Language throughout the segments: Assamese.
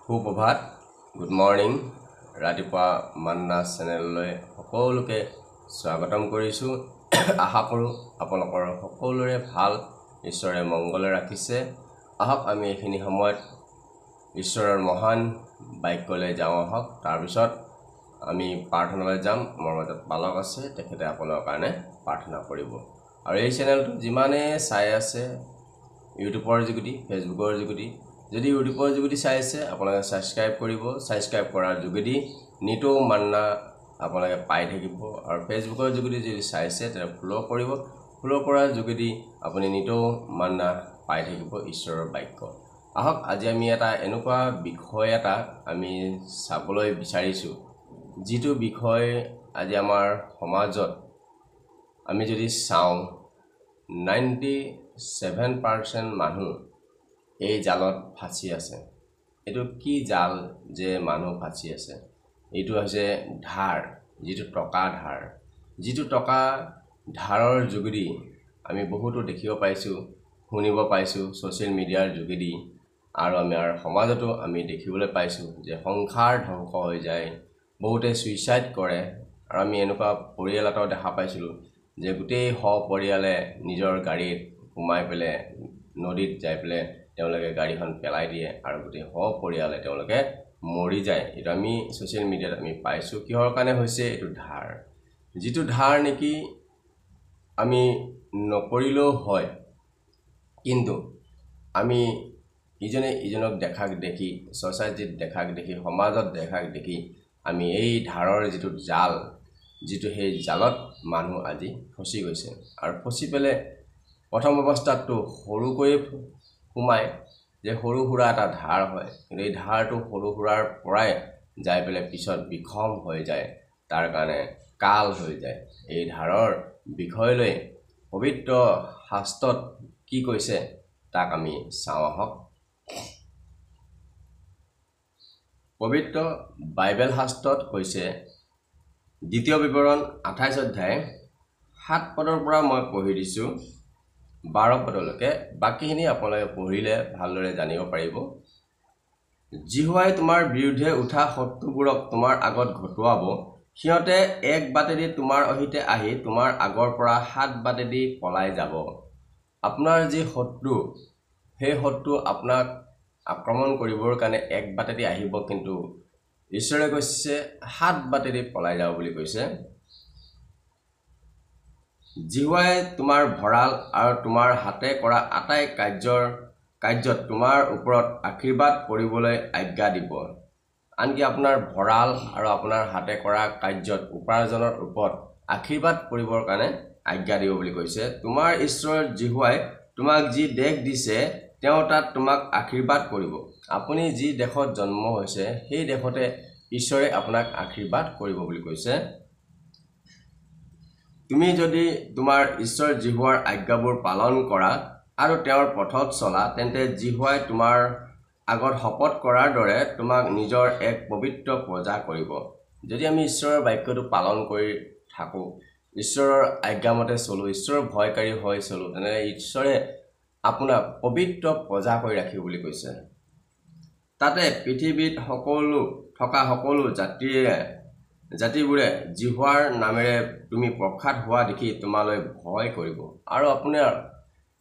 সুপ্ৰভাত গুড মৰ্নিং ৰাতিপুৱা মান্না চেনেললৈ সকলোকে স্বাগতম কৰিছোঁ আশা কৰোঁ আপোনালোকৰ সকলোৰে ভাল ঈশ্বৰে মংগলে ৰাখিছে আহক আমি এইখিনি সময়ত ঈশ্বৰৰ মহান বাক্যলৈ যাওঁ আহক তাৰ পিছত আমি প্ৰাৰ্থনালৈ যাম মোৰ মাজত বালক আছে তেখেতে আপোনালোকৰ কাৰণে প্ৰাৰ্থনা কৰিব আৰু এই চেনেলটো যিমানে চাই আছে ইউটিউবৰ যোগেদি ফেচবুকৰ যোগেদি যদি ইউটিউবৰ যোগেদি চাই আছে আপোনালোকে সাবস্ক্ৰাইব কৰিব সাবস্ক্ৰাইব কৰাৰ যোগেদি নিতৌ মান্না আপোনালোকে পাই থাকিব আৰু ফেচবুকৰ যোগেদি যদি চাই আছে তেনে ফলো কৰিব ফলো কৰাৰ যোগেদি আপুনি নিতৌ মান্না পাই থাকিব ঈশ্বৰৰ বাক্য আহক আজি আমি এটা এনেকুৱা বিষয় এটা আমি চাবলৈ বিচাৰিছো যিটো বিষয় আজি আমাৰ সমাজত আমি যদি চাওঁ 97% মানুহ এই জালত ফাঁচি আছে এটো কি জাল যে মানুহ ফাঁচি আছে এটো হৈছে ধাৰ যেটো টকা ধাৰৰ যোগেদি আমি বহুতো দেখিব পাইছো শুনিব পাইছো সোশ্যাল মিডিয়াৰ যোগেদি আৰু আমাৰ সমাজতো আমি দেখিবলৈ পাইছো যে সংসাৰ ধ্বংস হৈ যায় বহুতে সুইসাইড কৰে আৰু আমি এনেকুৱা পৰিয়ালটো দেখা পাইছিলো যে গোটেই পৰিয়ালে নিজৰ গাড়ীত ঘুমাই পেলে নদীত যাই পেলে তেওঁলোকে গাড়ীখন পেলাই দিয়ে আৰু গোটেই পৰিয়ালে তেওঁলোকে মৰি যায় এটা আমি সোশ্যাল মিডিয়াত আমি পাইছো কিহৰ কাৰণে হৈছে এটো ধাৰ যেটো ধাৰ নেকি আমি নকৰিলেও হয় কিন্তু আমি ইজনক দেখাক দেখি সোসাইটিত দেখাক দেখি সমাজত দেখাক দেখি আমি এই ধাৰৰ যেটো জাল যেটো সেই জালত মানুহ আজি ফসি গৈছে আৰু ফসি পেলে প্ৰথম অৱস্থাটো সৰুকৈ সোমাই যে সৰু হুৰা এটা ধাৰ হয় কিন্তু এই ধাৰটো সৰু হুৰাৰ পৰাই যাই পেলে পিছত বিখম হৈ যায় তাৰ কাৰণে কাল হৈ যায় এই ধাৰৰ বিষয়লৈ পবিত্ৰ শাস্ত্ৰত কি কৈছে তাক আমি চাওঁ আহক পবিত্ৰ বাইবেল শাস্ত্ৰত কৈছে দ্বিতীয় বিৱৰণ 28 অধ্যায় 7 পদৰ পৰা মই পঢ়ি দিছো 12 পদলৈকে বাকিখিনি আপোনালোকে পঢ়িলে ভালদৰে জানিব পাৰিব জিহুৱাই তোমাৰ বিৰুদ্ধে উঠা শত্ৰুবোৰক তোমাৰ আগত ঘটুৱাব সিহঁতে এক বাটেদি তোমাৰ অহিতে আহি তোমাৰ আগৰ পৰা 7 বাটেদি পলাই যাব আপোনাৰ যি শত্ৰু সেই শত্ৰু আপোনাক আক্ৰমণ কৰিবৰ কাৰণে এক বাটেদি আহিব কিন্তু ঈশ্বৰে কৈছে 7 বাটেদি পলাই যাব বুলি কৈছে জিহুৱাই তোমাৰ ভৰাল আৰু তোমাৰ হাতে কৰা আটাই কাৰ্যত তোমাৰ ওপৰত আশীৰ্বাদ কৰিবলৈ আজ্ঞা দিব আনকি আপোনাৰ ভৰাল আৰু আপোনাৰ হাতে কৰা কাৰ্যত উপাৰ্জনৰ ওপৰত আশীৰ্বাদ কৰিবৰ কাৰণে আজ্ঞা দিব বুলি কৈছে তোমাৰ ঈশ্বৰ জিহুৱাই তোমাক যি দেশ দিছে তেওঁ তাত তোমাক আশীৰ্বাদ কৰিব আপুনি যি দেশত জন্ম হৈছে সেই দেশতে ঈশ্বৰে আপোনাক আশীৰ্বাদ কৰিব বুলি কৈছে তুমি যদি তোমাৰ ঈশ্বৰ জিহুৱাৰ আজ্ঞাবোৰ পালন কৰা আৰু তেওঁৰ পথত চলা তেন্তে জিহুৱাই তোমাৰ আগত শপত কৰাৰ দৰে তোমাক নিজৰ এক পবিত্ৰ প্ৰজা কৰিব যদি আমি ঈশ্বৰৰ বাক্যটো পালন কৰি থাকো ঈশ্বৰৰ আজ্ঞামতে চলো ঈশ্বৰৰ ভয়কাৰী হৈ চলো তেনে ঈশ্বৰে আপোনাক পবিত্ৰ প্ৰজা কৰি ৰাখিব বুলি কৈছে তাতে পৃথিৱীত সকলো জাতিবোৰে জিহুৱাৰ নামেৰে তুমি প্ৰখ্যাত হোৱা দেখি তোমালৈ ভয় কৰিব আৰু আপোনাৰ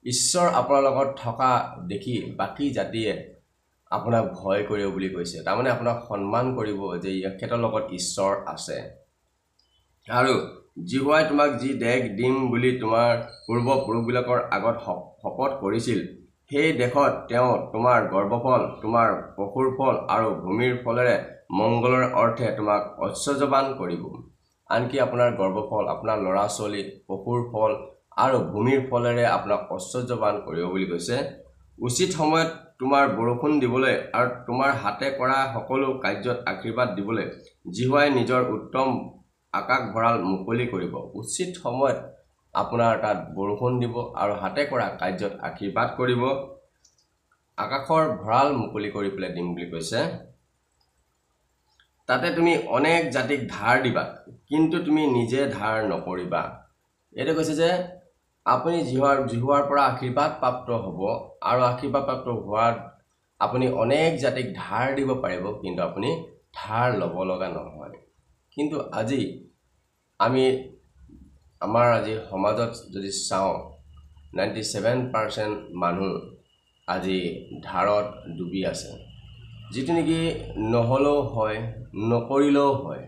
ঈশ্বৰ আপোনাৰ লগত থকা দেখি বাকি জাতিয়ে আপোনাক ভয় কৰিব বুলি কৈছে তাৰ মানে আপোনাক সন্মান কৰিব যে ইয়াৰ লগত ঈশ্বৰ আছে আৰু জিহুৱাই তোমাক যি দেশ দিম বুলি তোমাৰ পূৰ্বপুৰুষবিলাকৰ আগত শপত কৰিছিল সেই দেশত তেওঁ তোমাৰ গৰ্ভফল তোমাৰ পশুৰ ফল আৰু ভূমিৰ ফলেৰে মংগলৰ অৰ্থে তোমাক ঐশ্বৰ্যৱান কৰিব আনকি আপোনাৰ গৰ্ভফল আপোনাৰ লৰা ছোৱালী পশুৰ ফল আৰু ভূমিৰ ফলেৰে আপোনাক ঐশ্বৰ্যৱান কৰিব বুলি কৈছে উচিত সময়ত তোমাৰ বৰষুণ দিবলৈ আৰু তোমাৰ হাতে কৰা সকলো কাৰ্যত আশীৰ্বাদ দিবলৈ জিহুৱাই নিজৰ উত্তম আকাশ ভৰাল মুকলি কৰিব উচিত সময়ত আপোনাৰ তাত বৰষুণ দিব আৰু হাতে কৰা কাৰ্যত আশীৰ্বাদ কৰিব আকাশৰ ভৰাল মুকলি কৰি পেলাই দিম বুলি কৈছে তাতে তুমি অনেক জাতিক ধাৰ দিবা কিন্তু তুমি নিজে ধাৰ নকৰিবা এটো কৈছে যে আপুনি জিহুৱাৰ পৰা আশীৰ্বাদ প্ৰাপ্ত হ'ব আৰু আশীৰ্বাদ প্ৰাপ্ত হোৱাৰ আপুনি অনেক জাতিক ধাৰ দিব পাৰিব কিন্তু আপুনি ধাৰ ল'ব লগা নহয় কিন্তু আজি আমি আমাৰ আজি সমাজত যদি চাওঁ 97% মানুহ আজি ধাৰত ডুবি আছে যিটো নেকি নহলেও হয় নকৰিলেও হয়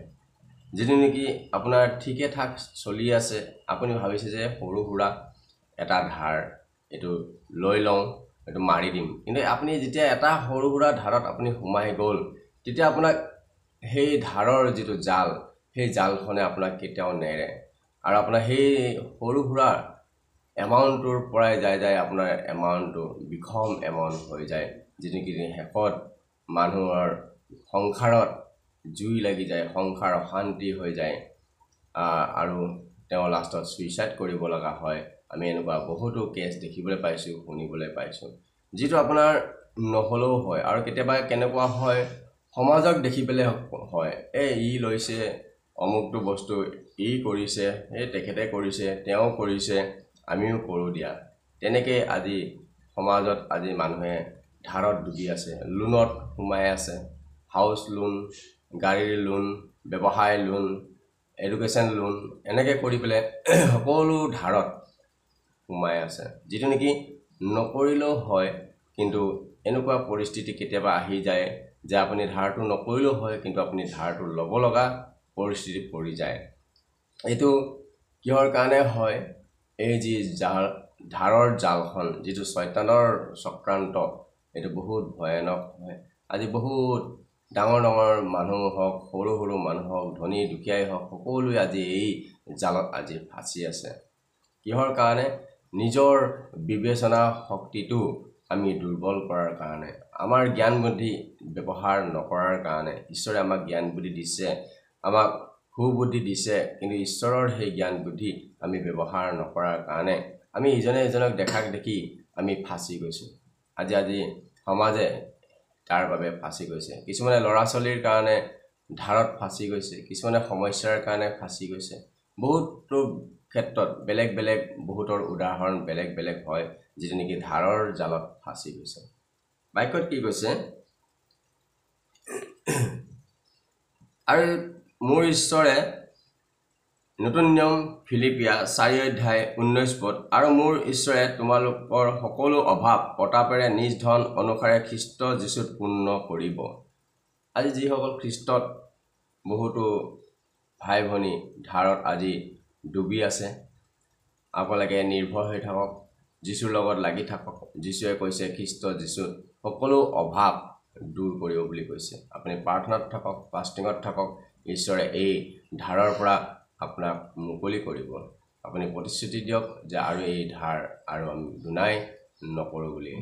যিটো নেকি আপোনাৰ ঠিকে ঠাক চলি আছে আপুনি ভাবিছে যে সৰু সুৰা এটা ধাৰ এটো লৈ লওঁ এটো মাৰি দিম কিন্তু আপুনি যেতিয়া এটা সৰু সুৰা ধাৰত আপুনি সোমাই গ'ল তেতিয়া আপোনাক সেই ধাৰৰ যিটো জাল সেই জালখনে আপোনাক কেতিয়াও নেৰে আৰু আপোনাৰ সেই সৰু সুৰা এমাউণ্টৰ পৰাই যায় আপোনাৰ এমাউণ্টটো বিখম এমাউণ্ট হৈ যায় যিটো নেকি শেষত মানুহৰ সংসাৰত জুই লাগি যায় সংসাৰ অশান্তি হৈ যায় আৰু তেওঁ লাষ্টত সুইচাইড কৰিব লগা হয় আমি এনেকুৱা বহুতো কেছ দেখিবলৈ পাইছো শুনিবলৈ পাইছো যেটো আপোনাৰ নহলেও হয় আৰু কেতিয়াবা কেনেকুৱা হয় সমাজক দেখি পেলে হয় ই লৈছে অমুকটো বস্তু ই কৰিছে এই তেখেতে কৰিছে তেওঁ কৰিছে আমিও কৰো দিয়া তেনেকে আজি সমাজত আজি মানুহে ধাৰত ডুবি আছে লোনত সোমাই আছে হাউস লোন গাড়ীৰ লোন ব্যৱসায় লোন এডুকেশ্যন লোন এনেকে কৰি পেলে সকলো ধাৰত সোমাই আছে যেটো নেকি নকৰিলেও হয় কিন্তু এনেকুৱা পৰিস্থিতি কেতিয়াবা আহি যায় যে আপুনি ধাৰটো নকৰিলেও হয় কিন্তু আপুনি ধাৰটো ল'ব লগা পৰিস্থিতি পৰি যায় এটো কিহৰ কাৰণে হয় এই যি ধাৰৰ জালখন যেটো শয়তানৰ চক্ৰান্ত এটো বহুত ভয়ানক হয় আজি বহুত ডাঙৰ ডাঙৰ মানুহ হওক সৰু সৰু মানুহ হওক ধনী দুখীয়াই হওক সকলোৱে আজি এই জালত আজি ফাঁচি আছে কিহৰ কাৰণে নিজৰ বিবেচনা শক্তিটো আমি দুৰ্বল কৰাৰ কাৰণে আমাৰ জ্ঞান বুদ্ধি ব্যৱহাৰ নকৰাৰ কাৰণে ঈশ্বৰে আমাক জ্ঞান বুদ্ধি দিছে আমাক সুবুদ্ধি দিছে কিন্তু ঈশ্বৰৰ সেই জ্ঞান বুদ্ধি আমি ব্যৱহাৰ নকৰাৰ কাৰণে আমি ইজনে ইজনক দেখাক দেখি আমি ফাঁচি গৈছো আজি সমাজে তাৰ বাবে ফাঁচি গৈছে কিছুমানে লৰা চলিৰ কাৰণে ধাৰত ফাঁচি গৈছে কিছুমানে সমস্যাৰ কাৰণে ফাঁচি গৈছে বহুতো ক্ষেত্ৰত বেলেগ বেলেগ বহুতৰ উদাহৰণ বেলেগ বেলেগ হয় যেটো নেকি ধাৰৰ জালত ফাঁচি গৈছে বাইকত কি কৈছে আৰু মোৰ ঈশ্বৰে নতুন নিয়ম ফিলিপিয়া 4:19 পদ আৰু মোৰ ঈশ্বৰে তোমালোকৰ সকলো অভাৱ পতাপেৰে নিজ ধন অনুসাৰে খ্ৰীষ্ট যীশুত পূৰ্ণ কৰিব আজি যিসকল খ্ৰীষ্টত বহুতো ভাই ভনী ধাৰত আজি ডুবি আছে আপোনালোকে নিৰ্ভৰ হৈ থাকক যীশুৰ লগত লাগি থাকক যীশুৱে কৈছে খ্ৰীষ্ট যীশুত সকলো অভাৱ দূৰ কৰিব বুলি কৈছে আপুনি প্ৰাৰ্থনাত থাকক ফাষ্টিঙত থাকক ঈশ্বৰে এই ধাৰৰ পৰা আপোনাক মুকলি কৰিব আপুনি প্ৰতিশ্ৰুতি দিয়ক যে আৰু এই ধাৰ আৰু আমি দুনাই নকৰো বুলি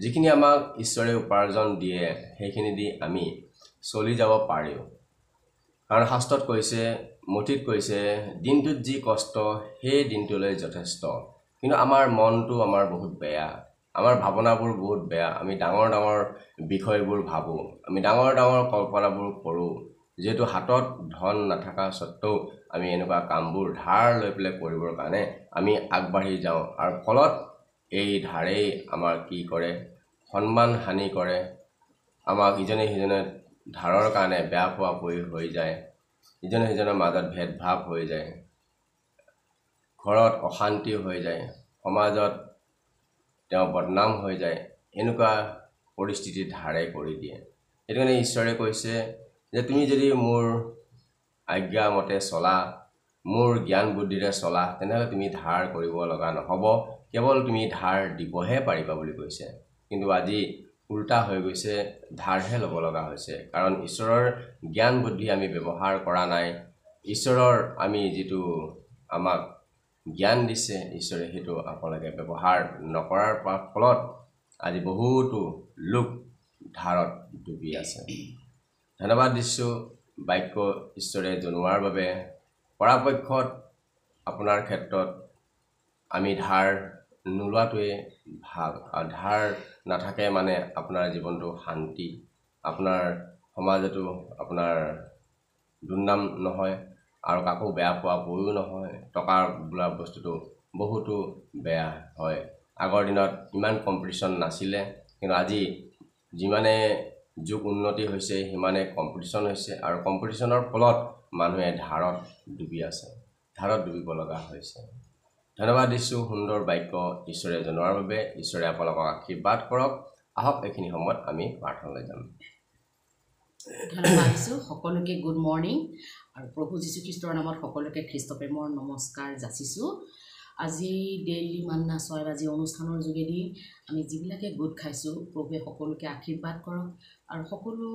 যিখিনি আমাক ঈশ্বৰে উপাৰ্জন দিয়ে সেইখিনি দি আমি চলি যাব পাৰিও কাৰণ শাস্ত্ৰত কৈছে মঠিত কৈছে দিনটোত যি কষ্ট সেই দিনটোলৈ যথেষ্ট কিন্তু আমাৰ মনটো আমাৰ বহুত বেয়া আমাৰ ভাৱনাবোৰ বহুত বেয়া আমি ডাঙৰ ডাঙৰ বিষয়বোৰ ভাবো আমি ডাঙৰ ডাঙৰ কল্পনাবোৰ কৰো যেটো হাতত ধন নাথাকা সত্ত্বেও আমি এনেকুৱা কামবোৰ ধাৰ লৈ পেলে কৰিবৰ কাৰণে আমি আগবাঢ়ি যাওঁ আৰু ফলত এই ধাৰেই আমাৰ কি কৰে সন্মান হানি কৰে আমাক ইজনে সিজনে ধাৰৰ কাৰণে বেয়া পোৱা পৰি হৈ যায় ইজনে সিজনৰ মাজত ভেদভাৱ হৈ যায় ঘৰত অশান্তি হৈ যায় সমাজত তেওঁ বদনাম হৈ যায় এনেকুৱা পৰিস্থিতি ধাৰে কৰি দিয়ে এটো কাৰণে ঈশ্বৰে কৈছে যে তুমি যদি মোৰ আজ্ঞা মতে চলা মোৰ জ্ঞান বুদ্ধিৰে চলা তেনেহলে তুমি ধাৰ কৰিব লগা নহব কেৱল তুমি ধাৰ দিবহে পাৰিবা বুলি কৈছে কিন্তু আজি উল্টা হৈ গৈছে ধাৰহে ল'ব লগা হৈছে কাৰণ ঈশ্বৰৰ জ্ঞান বুদ্ধি আমি ব্যৱহাৰ কৰা নাই ঈশ্বৰৰ আমি যেটো আমাক জ্ঞান দিছে ঈশ্বৰে হেতু আপোনালোকে ব্যৱহাৰ নকৰাৰ ফলত আজি বহুতো লোক ধাৰত ডুবি আছে ধন্যবাদ দিছো বাক্য ঈশ্বৰে জনোৱাৰ বাবে পৰাপক্ষত আপোনাৰ ক্ষেত্ৰত আমি ধাৰ নোলোৱাটোৱে ভাল আৰু ধাৰ নাথাকে মানে আপোনাৰ জীৱনটো শান্তি আপোনাৰ সমাজতো আপোনাৰ দুৰ্নাম নহয় আৰু কাকো বেয়া পোৱা বয়ো নহয় টকা বোলা বস্তুটো বহুতো বেয়া হয় আগৰ দিনত ইমান কম্পিটিশন নাছিলে কিন্তু আজি যিমানে যুগ উন্নতি হৈছে সিমানে কম্পিটিশ্যন হৈছে আৰু কম্পিটিশ্যনৰ ফলত মানুহে ধাৰত ডুবিব লগা হৈছে। ধন্যবাদ দিছোঁ সুন্দৰ বাক্য ঈশ্বৰে জনোৱাৰ বাবে। ঈশ্বৰে আপোনালোকক আশীৰ্বাদ কৰক। আহক এইখিনি সময়ত আমি প্ৰাৰ্থনালৈ যাম। ধন্যবাদ দিছোঁ সকলোকে। গুড মৰ্ণিং আৰু প্ৰভু যীশুখ্ৰীষ্টৰ নামত সকলোকে খ্ৰীষ্ট প্ৰেমৰ নমস্কাৰ যাচিছোঁ। আজি ডেইলি মান্না 6 বাজি অনুষ্ঠানৰ যোগেদি আমি যিবিলাকে গোট খাইছোঁ প্ৰভুৱে সকলোকে আশীৰ্বাদ কৰক আৰু সকলো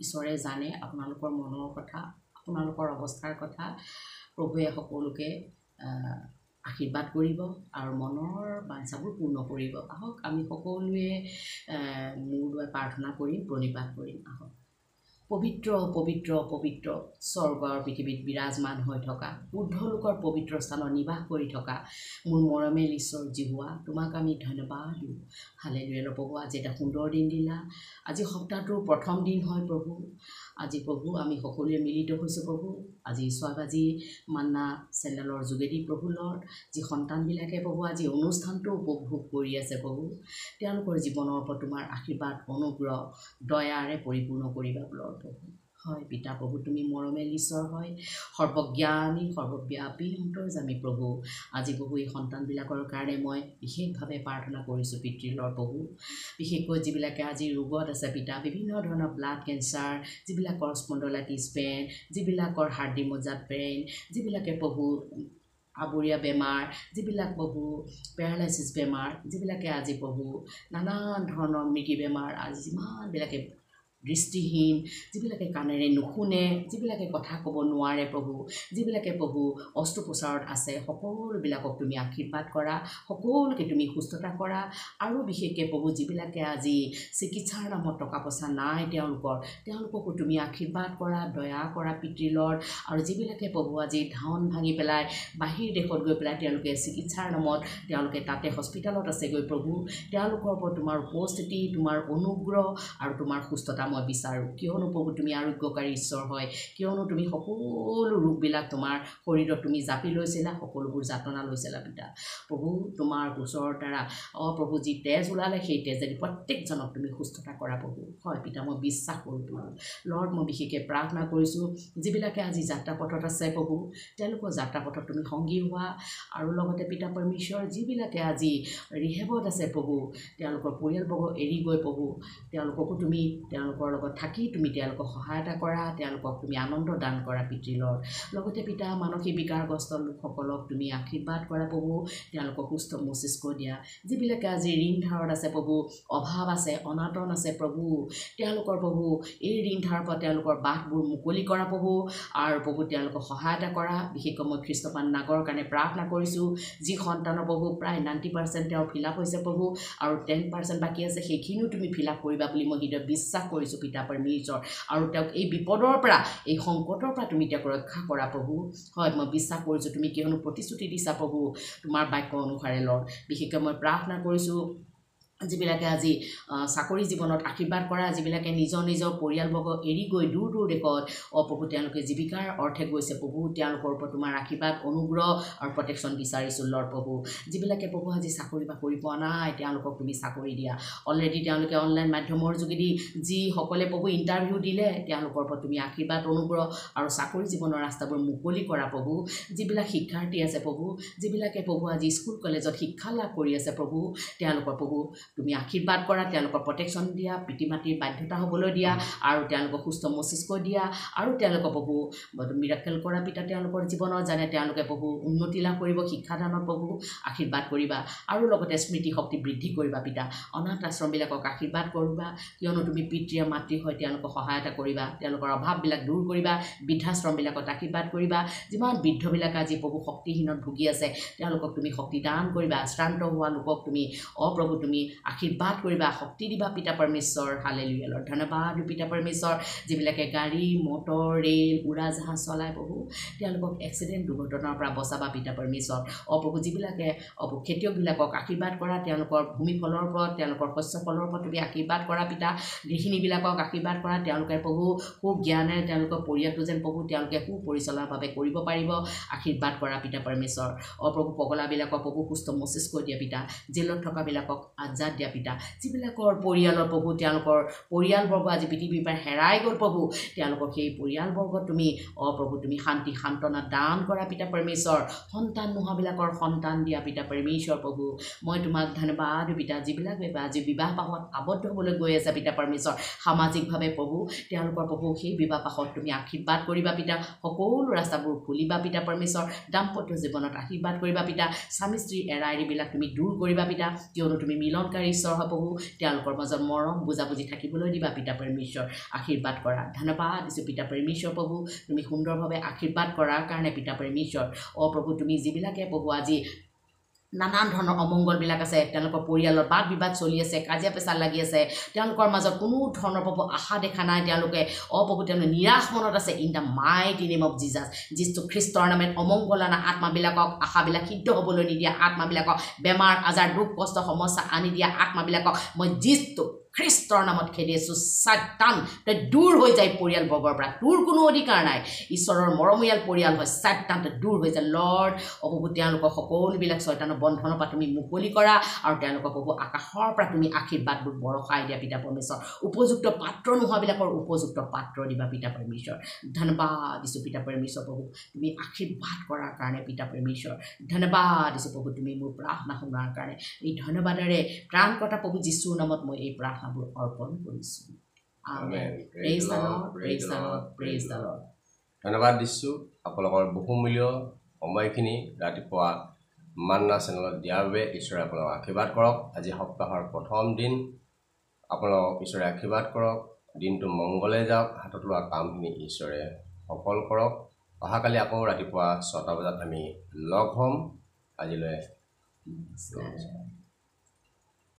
ঈশ্বৰে জানে আপোনালোকৰ মনৰ কথা, আপোনালোকৰ অৱস্থাৰ কথা। প্ৰভুৱে সকলোকে আশীৰ্বাদ কৰিব আৰু মনৰ বাঞ্ছাবোৰ পূৰ্ণ কৰিব। আহক আমি সকলোৱে মূৰ দুৱাই প্ৰাৰ্থনা কৰিম, প্ৰণিপাত কৰিম। আহক। পবিত্ৰ পবিত্ৰ পবিত্ৰ স্বৰ্গৰ পৃথিৱীত বিৰাজমান হৈ থকা ঊৰ্ধ্বলোকৰ পবিত্ৰ স্থানত নিবাস কৰি থকা মোৰ মৰমেল ঈশ্বৰ জিহুৱা, তোমাক আমি ধন্যবাদ দিওঁ। হালেলুয়া প্ৰভু, আজি এটা সুন্দৰ দিন দিলা। আজি সপ্তাহটোৰ প্ৰথম দিন হয় প্ৰভু। আজি প্ৰভু আমি সকলোৱে মিলিত হৈছোঁ প্ৰভু। আজি 6 বাজি মান্না চেনেলৰ যোগেদি প্ৰভু লৰ্ড, যি সন্তানবিলাকে প্ৰভু আজি অনুষ্ঠানটো উপভোগ কৰি আছে প্ৰভু, তেওঁলোকৰ জীৱনৰ ওপৰত তোমাৰ আশীৰ্বাদ অনুগ্ৰহ দয়াৰে পৰিপূৰ্ণ কৰিবা লৰ্ড প্ৰভু। হয় পিতা প্ৰভু, তুমি মৰমেল ঈশ্বৰ হয়, সৰ্বজ্ঞানী সৰ্বব্যাপী অন্তৰ্যামী প্ৰভু। আজি প্ৰভু এই সন্তানবিলাকৰ কাৰণে মই বিশেষভাৱে প্ৰাৰ্থনা কৰিছোঁ পিতৃ লৰ্ড প্ৰভু। বিশেষকৈ যিবিলাকে আজি ৰোগত আছে পিতা, বিভিন্ন ধৰণৰ ব্লাড কেঞ্চাৰ, যিবিলাকৰ স্পণ্ডলাইটিছ পেইন, যিবিলাকৰ হাৰ্ডি মজ্জাত পেইন, যিবিলাকে প্ৰভু আবুৰীয়া বেমাৰ, যিবিলাক প্ৰভু পেৰালাইচিছ বেমাৰ, যিবিলাকে আজি প্ৰভু নানান ধৰণৰ মৃগী বেমাৰ, আজি যিমানবিলাকে দৃষ্টিহীন, যিবিলাকে কাণেৰে নুশুনে, যিবিলাকে কথা ক'ব নোৱাৰে প্ৰভু, যিবিলাকে প্ৰভু অস্ত্ৰোপচাৰত আছে, সকলোবিলাকক তুমি আশীৰ্বাদ কৰা, সকলোকে তুমি সুস্থতা কৰা। আৰু বিশেষকৈ প্ৰভু যিবিলাকে আজি চিকিৎসাৰ নামত টকা পইচা নাই তেওঁলোককো তুমি আশীৰ্বাদ কৰা, দয়া কৰা পিতৃ লৰ্ড। আৰু যিবিলাকে প্ৰভু আজি ধন ভাঙি পেলাই বাহিৰ দেশত গৈ পেলাই তেওঁলোকে চিকিৎসাৰ নামত তেওঁলোকে তাতে হস্পিটেলত আছেগৈ প্ৰভু, তেওঁলোকৰ ওপৰত তোমাৰ উপস্থিতি, তোমাৰ অনুগ্ৰহ আৰু তোমাৰ সুস্থতা মই বিচাৰোঁ। কিয়নো প্ৰভু তুমি আৰোগ্যকাৰী ঈশ্বৰ হয়, কিয়নো তুমি সকলো ৰোগবিলাক তোমাৰ শৰীৰত তুমি জাপি লৈছিলা, সকলোবোৰ যাতনা লৈছিলা পিতা প্ৰভু। তোমাৰ ওচৰৰ দ্বাৰা প্ৰভু যি তেজ ওলালে, সেই তেজেদি প্ৰত্যেকজনক তুমি সুস্থতা কৰা প্ৰভু। হয় পিতা, মই বিশ্বাস কৰোঁ প্ৰভু লৰ্ড। মই বিশেষকৈ প্ৰাৰ্থনা কৰিছোঁ যিবিলাকে আজি যাত্ৰাপথত আছে প্ৰভু, তেওঁলোকৰ যাত্ৰাপথত তুমি সংগী হোৱা। আৰু লগতে পিতা পৰমেশ্বৰ, যিবিলাকে আজি ৰিহেবত আছে প্ৰভু, তেওঁলোকৰ পৰিয়ালবৰ্গ এৰি গৈ প্ৰভু, তেওঁলোককো তুমি তেওঁলোকৰ লগত থাকি তুমি তেওঁলোকক সহায়তা কৰা, তেওঁলোকক তুমি আনন্দ দান কৰা পিতৃ লৰ্ড। লগতে পিতা মানসিক বিকাৰগ্ৰস্ত লোকসকলক তুমি আশীৰ্বাদ কৰা প্ৰভু, তেওঁলোকক সুস্থ মস্তিষ্ক দিয়া। যিবিলাকে আজি ঋণ ধাৰত আছে প্ৰভু, অভাৱ আছে, অনাটন আছে প্ৰভু, তেওঁলোকৰ প্ৰভু এই ঋণ ধাৰৰ পৰা তেওঁলোকৰ বাটবোৰ মুকলি কৰা প্ৰভু, আৰু প্ৰভু তেওঁলোকক সহায়তা কৰা। বিশেষকৈ মই খ্ৰীষ্টপান নাগৰৰ কাৰণে প্ৰাৰ্থনা কৰিছোঁ, যি সন্তানৰ প্ৰভু প্ৰায় 90% তেওঁ ফিল আপ হৈছে প্ৰভু, আৰু 10% বাকী আছে, সেইখিনিও তুমি ফিল আপ কৰিবা বুলি মই হৃদয় বিশ্বাস কৰিছোঁ পিতা পৰমেশ্বৰ। আৰু তেওঁক এই বিপদৰ পৰা, এই সংকটৰ পৰা তুমি তেওঁক ৰক্ষা কৰা প্ৰভু। হয় মই বিশ্বাস কৰিছোঁ তুমি কিয়নো প্ৰতিশ্ৰুতি দিছা প্ৰভু তোমাৰ বাক্য অনুসাৰে লৰ্ড। বিশেষকৈ মই প্ৰাৰ্থনা কৰিছোঁ যিবিলাকে আজি চাকৰি জীৱনত আশীৰ্বাদ কৰা, যিবিলাকে নিজৰ নিজৰ পৰিয়ালবৰ্গ এৰি গৈ দূৰ দূৰ দেশত প্ৰভু তেওঁলোকে জীৱিকাৰ অৰ্থে গৈছে প্ৰভু, তেওঁলোকৰ ওপৰত তোমাৰ আশীৰ্বাদ অনুগ্ৰহ আৰু প্ৰটেকশ্যন বিচাৰিছোঁ লৰ্ড প্ৰভু। যিবিলাকে প্ৰভু আজি চাকৰি বাকৰি পোৱা নাই, তেওঁলোকক তুমি চাকৰি দিয়া। অলৰেডি তেওঁলোকে অনলাইন মাধ্যমৰ যোগেদি যিসকলে প্ৰভু ইণ্টাৰভিউ দিলে, তেওঁলোকৰ ওপৰত তুমি আশীৰ্বাদ অনুগ্ৰহ আৰু চাকৰি জীৱনৰ ৰাস্তাবোৰ মুকলি কৰা প্ৰভু। যিবিলাক শিক্ষাৰ্থী আছে প্ৰভু, যিবিলাকে প্ৰভু আজি স্কুল কলেজত শিক্ষা লাভ কৰি আছে প্ৰভু, তেওঁলোকৰ প্ৰভু তুমি আশীৰ্বাদ কৰা, তেওঁলোকৰ প্ৰটেকশ্যন দিয়া, পিতৃ মাতৃৰ বাধ্যতা হ'বলৈ দিয়া, আৰু তেওঁলোকক সুস্থ মস্তিষ্ক দিয়া, আৰু তেওঁলোকৰ প্ৰভু মিৰাকেল কৰা পিতা তেওঁলোকৰ জীৱনত জানে তেওঁলোকে প্ৰভু উন্নতি লাভ কৰিব, শিক্ষাদানত প্ৰভু আশীৰ্বাদ কৰিবা, আৰু লগতে স্মৃতি শক্তি বৃদ্ধি কৰিবা পিতা। অনাথ আশ্ৰমবিলাকক আশীৰ্বাদ কৰিবা, কিয়নো তুমি পিতৃ মাতৃ হৈ তেওঁলোকক সহায়তা কৰিবা, তেওঁলোকৰ অভাৱবিলাক দূৰ কৰিবা। বৃদ্ধাশ্ৰমবিলাকত আশীৰ্বাদ কৰিবা, যিমান বৃদ্ধবিলাক আজি প্ৰভু শক্তিহীনত ভুগি আছে, তেওঁলোকক তুমি শক্তি দান কৰিবা। শ্ৰান্ত হোৱা লোকক তুমি প্ৰভু তুমি আশীৰ্বাদ কৰিবা, শক্তি দিবা পিতা পৰমেশ্বৰ। Hallelujah lord. ধন্যবাদ পিতা পৰমেশ্বৰ। যিবিলাকে গাড়ী মটৰ ৰেল উৰাজাহাজ চলাই প্ৰভু, তেওঁলোকক এক্সিডেণ্ট দুৰ্ঘটনাৰ পৰা বচাবা পিতা পৰমেশ্বৰ। প্ৰভু যিবিলাকে খেতিয়কবিলাকক আশীৰ্বাদ কৰা, তেওঁলোকৰ ভূমিফলৰ ওপৰত, তেওঁলোকৰ শস্য ফলৰ ওপৰত তুমি আশীৰ্বাদ কৰা পিতা। গৃহিণীবিলাকক আশীৰ্বাদ কৰা, তেওঁলোকে প্ৰভু সুজ্ঞানেৰে তেওঁলোকৰ পৰিয়ালটো যেন প্ৰভু তেওঁলোকে সুপৰিচালনাভাৱে কৰিব পাৰিব, আশীৰ্বাদ কৰা পিতা পৰমেশ্বৰ। প্ৰভু পগলাবিলাকক প্ৰভু সুস্থ মস্তিষ্ক দিয়া পিতা। জেলত থকাবিলাকক আজাদ নাজাত দিয়া পিতা যিবিলাকৰ পৰিয়ালৰ প্ৰভু তেওঁলোকৰ পৰিয়ালবৰ্গ আজি পৃথিৱীৰ পৰা হেৰাই গ'ল প্ৰভু তেওঁলোকক সেই পৰিয়ালবৰ্গত তুমি প্ৰভু তুমি শান্তি সান্তনা দান কৰা পিতা পৰমেশ্বৰ সন্তান নোহোৱাবিলাকৰ সন্তান দিয়া পিতা পৰমেশ্বৰ প্ৰভু মই তোমাক ধন্যবাদ পিতা যিবিলাক আজি বিবাহ পাশত আবদ্ধ হ'বলৈ গৈ আছে পিতা পৰমেশ্বৰ সামাজিকভাৱে প্ৰভু তেওঁলোকৰ প্ৰভু সেই বিবাহ পাশত তুমি আশীৰ্বাদ কৰিবা পিতা সকলো ৰাস্তাবোৰ খুলিবা পিতা পৰমেশ্বৰ দাম্পত্য জীৱনত আশীৰ্বাদ কৰিবা পিতা স্বামী স্ত্ৰী এৰাইৰিবিলাক তুমি দূৰ কৰিবা পিতা কিয়নো তুমি মিলনকাৰী ঈশ্বৰ হয় প্ৰভু তেওঁলোকৰ মাজত মৰম বুজাবুজি থাকিবলৈ দিবা পিতা পৰমেশ্বৰ আশীৰ্বাদ কৰা ধন্যবাদ দিছোঁ পিতা পৰমেশ্বৰ প্ৰভু তুমি সুন্দৰভাৱে আশীৰ্বাদ কৰাৰ কাৰণে পিতা পৰমেশ্বৰ প্ৰভু তুমি যিবিলাকে প্ৰভু আজি নানান ধৰণৰ অমংগলবিলাক আছে তেওঁলোকৰ পৰিয়ালৰ বাদ বিবাদ চলি আছে কাজিয়া পেচাল লাগি আছে তেওঁলোকৰ মাজত কোনো ধৰণৰ প্ৰভু আশা দেখা নাই তেওঁলোকে প্ৰভু তেওঁলোকে নিৰাশ মনত আছে in the mighty name of Jesus যিটো খ্ৰীষ্টৰ নামত অমংগলানা আত্মাবিলাকক আশাবিলাক সিদ্ধ হ'বলৈ নিদিয়া আত্মাবিলাকক বেমাৰ আজাৰ দুখ কষ্ট সমস্যা আনি দিয়া আত্মাবিলাকক মই যিটো খ্ৰীষ্টৰ নামত খেদি আছোঁ সাতান তই দূৰ হৈ যায় পৰিয়ালবৰ্গৰ পৰা তোৰ কোনো অধিকাৰ নাই ঈশ্বৰৰ মৰমীয়াল পৰিয়াল হয় সাতান তই দূৰ হৈ যায় লৰ্ড প্ৰভু তেওঁলোকক সকলোবিলাক শয়তানৰ বন্ধনৰ পৰা তুমি মুকলি কৰা আৰু তেওঁলোকক প্ৰভু আকাশৰ পৰা তুমি আশীৰ্বাদবোৰ বৰষাই দিয়া পিতা পৰমেশ্বৰ উপযুক্ত পাত্ৰ নোহোৱাবিলাকৰ উপযুক্ত পাত্ৰ দিবা পিতা পৰমেশ্বৰ ধন্যবাদ দিছোঁ পিতা পৰমেশ্বৰ প্ৰভু তুমি আশীৰ্বাদ কৰাৰ কাৰণে পিতা পৰমেশ্বৰ ধন্যবাদ দিছোঁ প্ৰভু তুমি মোৰ প্ৰাৰ্থনা শুনাৰ কাৰণে এই ধন্যবাদেৰে ত্ৰাণকৰ্তা প্ৰভু যীশুৰ নামত মই এই প্ৰাৰ্থনাবোৰ অৰ্পণ কৰিছোঁ amen praise the Lord praise the Lord praise the Lord ধন্যবাদ দিছোঁ আপোনালোকৰ বহুমূল্য সময়খিনি ৰাতিপুৱা মান্না চেনেলত দিয়াৰ বাবে ঈশ্বৰে আপোনালোকক আশীৰ্বাদ কৰক আজি সপ্তাহৰ প্ৰথম দিন আপোনালোকক ঈশ্বৰে আশীৰ্বাদ কৰক দিনটো মংগলে যাওক হাতত লোৱা কামখিনি ঈশ্বৰে সফল কৰক অহাকালি আকৌ ৰাতিপুৱা 6টা বজাত আমি লগ হ'ম আজিলৈ